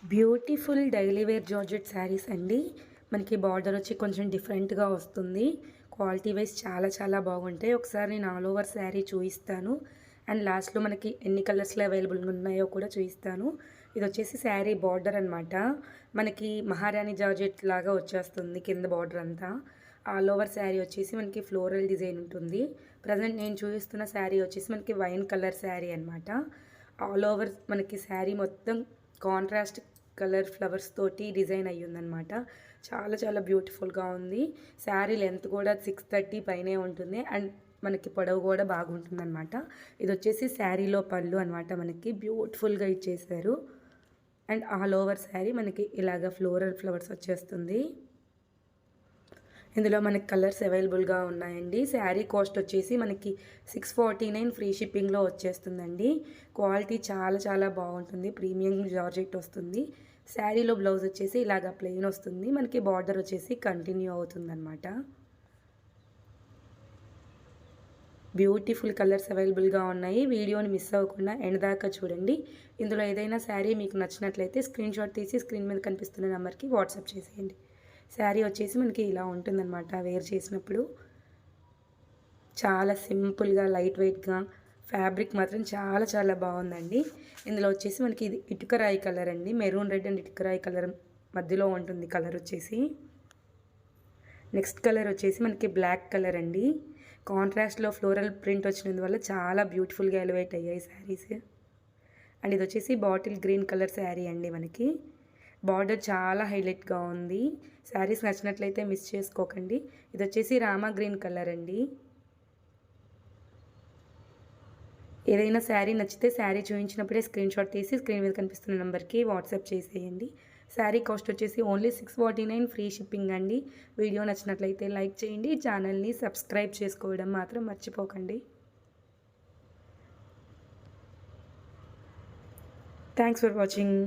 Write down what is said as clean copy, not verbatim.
Beautiful daily wear georgette sarees అండి. మనకి border వచ్చి కొంచెం డిఫరెంట్‌గా వస్తుంది. క్వాలిటీ వైస్ చాలా చాలా బాగుంటాయి. ఒకసారి నేను ఆల్ ఓవర్ శారీ చూయిస్తాను. అండ్ లాస్ట్‌లో మనకి ఎన్ని కలర్స్‌లో అవైలబుల్‌గా ఉన్నాయో కూడా చూయిస్తాను. ఇదొచ్చేసి శారీ బార్డర్ అనమాట. మనకి మహారాణి జార్జెట్ లాగా వచ్చేస్తుంది కింద బార్డర్ అంతా. ఆల్ ఓవర్ శారీ వచ్చేసి మనకి ఫ్లోరల్ డిజైన్ ఉంటుంది. ప్రజెంట్ నేను చూపిస్తున్న శారీ వచ్చేసి మనకి వైన్ కలర్ శారీ అనమాట. ఆల్ ఓవర్ మనకి శారీ మొత్తం కాంట్రాస్ట్ కలర్ ఫ్లవర్స్ తోటి డిజైన్ అయ్యిందనమాట. చాలా చాలా బ్యూటిఫుల్గా ఉంది. శారీ లెంత్ కూడా 630 పైనే ఉంటుంది. అండ్ మనకి పొడవు కూడా బాగుంటుందన్నమాట. ఇది వచ్చేసి శారీలో పళ్ళు అనమాట. మనకి బ్యూటిఫుల్గా ఇచ్చేసారు. అండ్ ఆల్ ఓవర్ శారీ మనకి ఇలాగ ఫ్లోరల్ ఫ్లవర్స్ వచ్చేస్తుంది. ఇందులో మనకి కలర్స్ అవైలబుల్గా ఉన్నాయండి. శారీ కాస్ట్ వచ్చేసి మనకి 649 ఫ్రీ షిప్పింగ్లో వచ్చేస్తుందండి. క్వాలిటీ చాలా చాలా బాగుంటుంది. ప్రీమియం జార్జెట్ వస్తుంది. శారీలో బ్లౌజ్ వచ్చేసి ఇలాగ ప్లెయిన్ వస్తుంది. మనకి బార్డర్ వచ్చేసి కంటిన్యూ అవుతుందన్నమాట. బ్యూటిఫుల్ కలర్స్ అవైలబుల్గా ఉన్నాయి. వీడియోని మిస్ అవ్వకుండా ఎండ్ దాకా చూడండి. ఇందులో ఏదైనా శారీ మీకు నచ్చినట్లయితే స్క్రీన్ షాట్ తీసి స్క్రీన్ మీద కనిపిస్తున్న నెంబర్కి వాట్సాప్ చేసేయండి. శారీ వచ్చేసి మనకి ఇలా ఉంటుందన్నమాట. వేర్ చేసినప్పుడు చాలా సింపుల్గా లైట్ వెయిట్గా, ఫ్యాబ్రిక్ మాత్రం చాలా చాలా బాగుందండి. ఇందులో వచ్చేసి మనకి ఇది ఇటుకరాయి కలర్ అండి. మెరూన్ రెడ్ అండ్ ఇటుకరాయి కలర్ మధ్యలో ఉంటుంది కలర్ వచ్చేసి. నెక్స్ట్ కలర్ వచ్చేసి మనకి బ్లాక్ కలర్ అండి. కాంట్రాస్ట్లో ఫ్లోరల్ ప్రింట్ వచ్చినందువల్ల చాలా బ్యూటిఫుల్గా ఎలివేట్ అయ్యాయి శారీస్. అండ్ ఇది వచ్చేసి బాటిల్ గ్రీన్ కలర్ శారీ అండి. మనకి బార్డర్ చాలా హైలైట్గా ఉంది. శారీస్ నచ్చినట్లయితే మిస్ చేసుకోకండి. ఇది వచ్చేసి రామా గ్రీన్ కలర్ అండి. ఏదైనా శారీ నచ్చితే శారీ చూపించినప్పుడే స్క్రీన్ షాట్ తీసి స్క్రీన్ మీద కనిపిస్తున్న నెంబర్కి వాట్సాప్ చేసేయండి. శారీ కాస్ట్ వచ్చేసి ఓన్లీ 649 ఫ్రీ షిప్పింగ్ అండి. వీడియో నచ్చినట్లయితే లైక్ చేయండి. ఛానల్ని సబ్స్క్రైబ్ చేసుకోవడం మాత్రం మర్చిపోకండి. Thanks for watching.